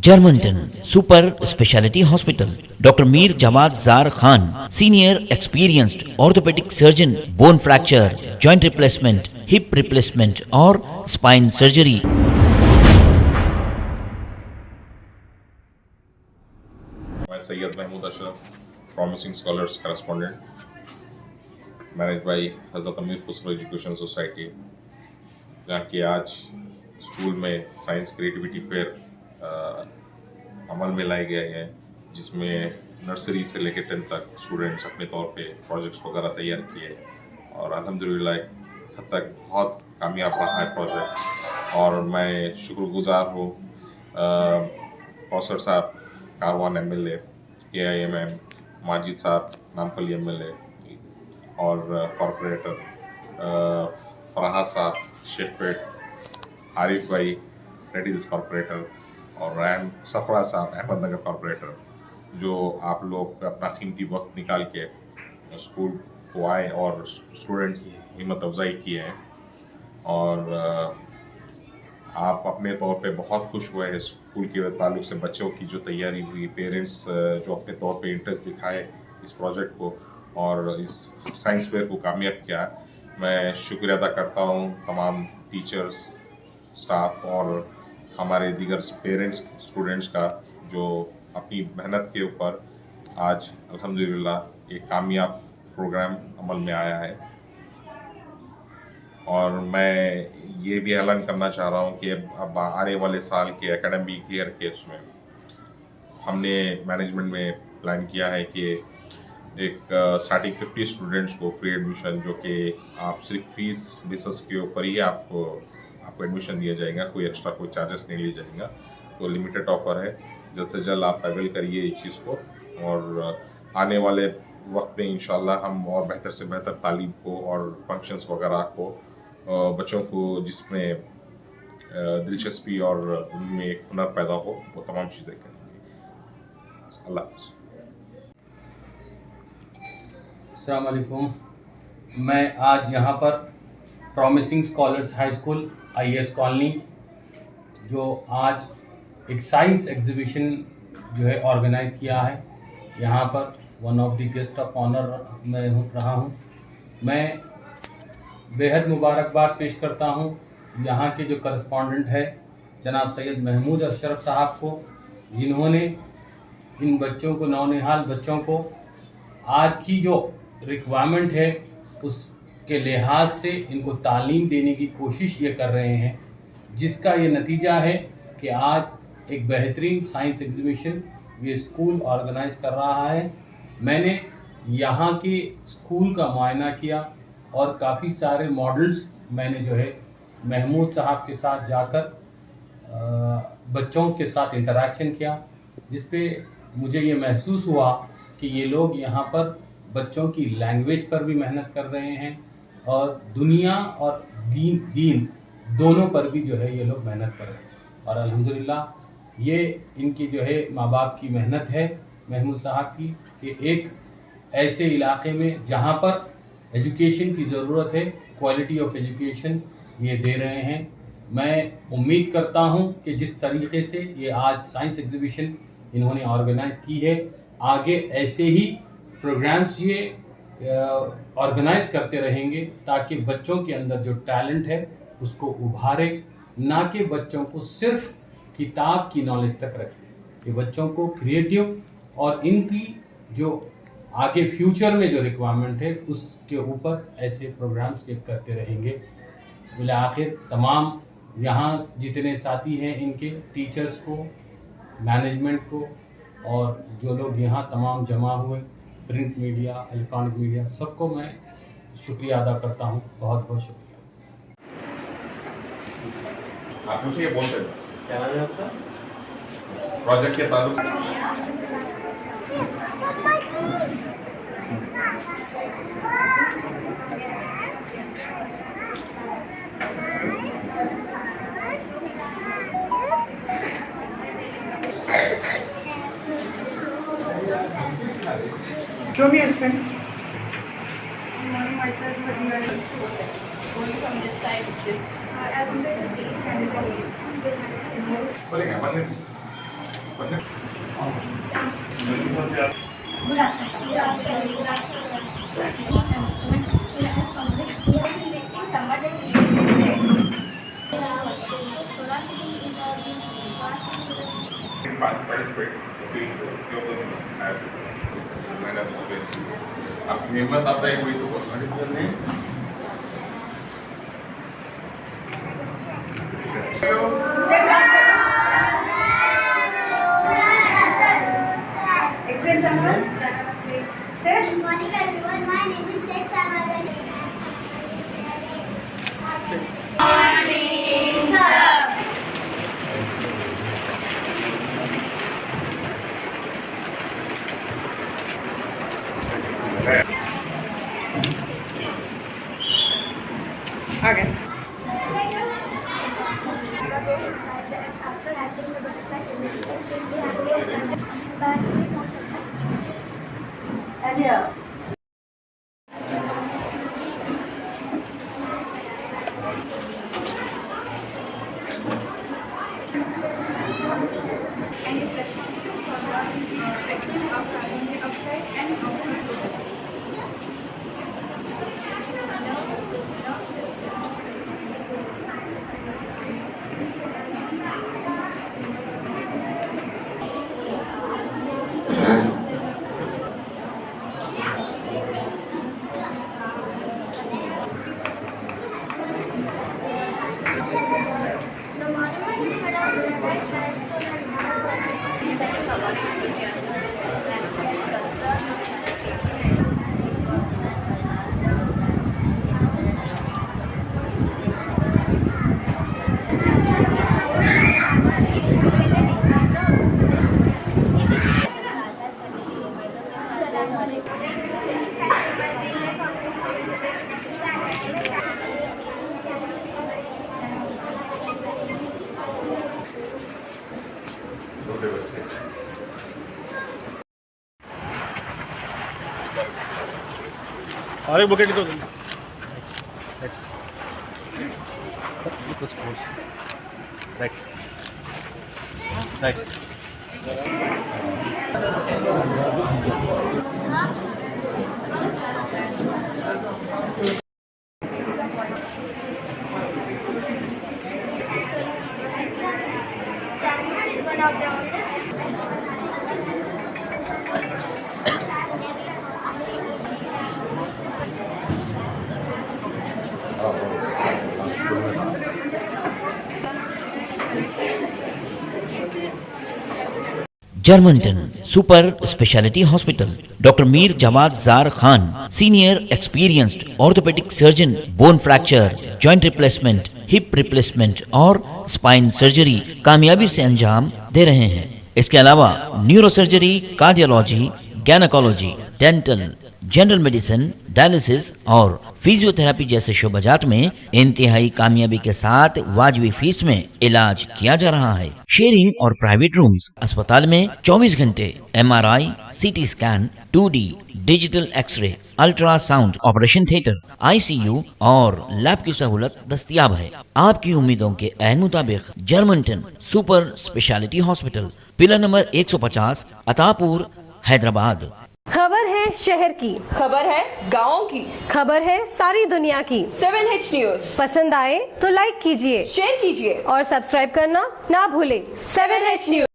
Germantown Super Speciality Hospital. Dr. Mir Jawad Zar Khan, Senior Experienced Orthopedic Surgeon, Bone Fracture, Joint Replacement, Hip Replacement or Spine Surgery. मैं Syed Mahmood Ashraf, Promising Scholars Correspondent, manage by Hazrat Amir Khusro education society, जहाँ कि आज school में science creativity fair अमल में लाए गए हैं, जिसमें नर्सरी से लेकर 10th तक स्टूडेंट्स अपने तौर पे प्रोजेक्ट्स वगैरह तैयार किए और अल्हम्दुलिल्लाह एक हद तक बहुत कामयाब रहा है प्रोजेक्ट। और मैं शुक्रगुजार हूँ कौसर साहब, कारवान MLA, AIMM, माजिद साहब, नामपल्ली MLA और कॉरपोरेटर फराह साहब, शेखपेट, आरिफ भाई, रेड हिल्स कॉरपोरेटर और रैम सफरा साहब, अहमदनगर कॉरपोरेटर, जो आप लोग अपना कीमती वक्त निकाल के स्कूल को आए और स्टूडेंट की हिम्मत अफजाई की है। और आप अपने तौर पे बहुत खुश हुए हैं स्कूल के ताल्लुक से, बच्चों की जो तैयारी हुई, पेरेंट्स जो अपने तौर पे इंटरेस्ट दिखाए इस प्रोजेक्ट को और इस साइंस फेयर को कामयाब किया। मैं शुक्रिया अदा करता हूँ तमाम टीचर्स, स्टाफ और हमारे दीगर पेरेंट्स, स्टूडेंट्स का, जो अपनी मेहनत के ऊपर आज अल्हम्दुलिल्लाह एक कामयाब प्रोग्राम अमल में आया है। और मैं ये भी ऐलान करना चाह रहा हूँ कि अब आने वाले साल के एकेडमिक ईयर के उसमें हमने मैनेजमेंट में प्लान किया है कि एक स्टार्टिंग 50 स्टूडेंट्स को फ्री एडमिशन, जो कि आप सिर्फ फीस बेसिस के ऊपर ही आपको एडमिशन दिया जाएगा, कोई एक्स्ट्रा कोई चार्जेस नहीं लिया जाएगा। तो लिमिटेड ऑफर है, जल्द से जल्द आप अवेल करिए इस चीज़ को। और आने वाले वक्त में इंशाल्लाह हम और बेहतर से बेहतर तालीम को और फंक्शंस वगैरह को बच्चों को जिसमें दिलचस्पी और उनमें एक हुनर पैदा हो, वो तमाम चीज़ें करेंगे। अल्लाह हाफ़िज़। अस्सलाम वालेकुम। मैं आज यहाँ पर promising scholars high school IS colony, जो आज एक साइंस एग्जीबिशन जो है ऑर्गेनाइज़ किया है, यहाँ पर one of the guest of honour मैं रहा हूँ। मैं बेहद मुबारकबाद पेश करता हूँ यहाँ के जो करस्पॉन्डेंट है जनाब सैयद महमूद अशरफ साहब को, जिन्होंने इन बच्चों को, नौनिहाल बच्चों को आज की जो रिक्वायरमेंट है उसके लिहाज से इनको तालीम देने की कोशिश ये कर रहे हैं, जिसका ये नतीजा है कि आज एक बेहतरीन साइंस एग्जीबिशन ये स्कूल ऑर्गेनाइज़ कर रहा है। मैंने यहाँ के स्कूल का मुआयना किया और काफ़ी सारे मॉडल्स मैंने जो है महमूद साहब के साथ जाकर बच्चों के साथ इंटरेक्शन किया, जिस पे मुझे ये महसूस हुआ कि ये लोग यहाँ पर बच्चों की लैंग्वेज पर भी मेहनत कर रहे हैं और दुनिया और दीन दोनों पर भी जो है ये लोग मेहनत कर रहे हैं। और अल्हम्दुलिल्लाह ये इनकी जो है माँ बाप की मेहनत है, महमूद साहब की, कि एक ऐसे इलाके में जहाँ पर एजुकेशन की ज़रूरत है, क्वालिटी ऑफ एजुकेशन ये दे रहे हैं। मैं उम्मीद करता हूँ कि जिस तरीके से ये आज साइंस एग्जीबिशन इन्होंने ऑर्गेनाइज़ की है, आगे ऐसे ही प्रोग्राम्स ये ऑर्गेनाइज़ करते रहेंगे, ताकि बच्चों के अंदर जो टैलेंट है उसको उभारे, ना कि बच्चों को सिर्फ किताब की नॉलेज तक रखें। ये बच्चों को क्रिएटिव और इनकी जो आगे फ्यूचर में जो रिक्वायरमेंट है उसके ऊपर ऐसे प्रोग्राम्स ये करते रहेंगे। बिल आखिर तमाम यहाँ जितने साथी हैं, इनके टीचर्स को, मैनेजमेंट को और जो लोग यहाँ तमाम जमा हुए, प्रिंट मीडिया, इलेक्ट्रॉनिक मीडिया, सबको मैं शुक्रिया अदा करता हूँ। बहुत बहुत शुक्रिया। आप मुझे ये बोलते हैं क्या नाम है आपका? प्रोजेक्ट के ताल्लुक से Show me your pen. Myself was only from this side. As in the बोलेंगे 1 minute. Good afternoon. Good afternoon. We are electing summer and Solar City is participate as आप हिम्मत आता है कोई तो Explain someone. Sir. Good morning everyone, my name is Sheikh Shahnaaz. Morning, sir. Okay. After hatching the butterfly, it is extremely happy and And here. And is responsible for the excellence of carbon dioxide and oxygen. Nerve system. no matter what you put out there, right? छोटे बच्चे और एक bouquet दो One of them. Germanton super speciality hospital doctor Mir Jamaat jar Khan senior experienced orthopaedic surgeon bone fracture joint replacement hip replacement और spine surgery कामयाबी से अंजाम दे रहे हैं। इसके अलावा neuro surgery, cardiology, gynaecology, dental, general medicine, dialysis और फिजियोथेरेपी जैसे शोबाजात में इंतहाई कामयाबी के साथ वाजबी फीस में इलाज किया जा रहा है। शेयरिंग और प्राइवेट रूम्स, अस्पताल में 24 घंटे MRI, CT scan, 2D digital x-ray, ultrasound, operation theatre, ICU और लैब की सहूलत दस्तयाब है। आपकी उम्मीदों के ऐन मुताबिक Germanten super speciality hospital, pillar number 150, Attapur, Hyderabad. खबर है शहर की, खबर है गाँव की, खबर है सारी दुनिया की। 7H न्यूज पसंद आए तो लाइक कीजिए, शेयर कीजिए और सब्सक्राइब करना ना भूले। 7H news.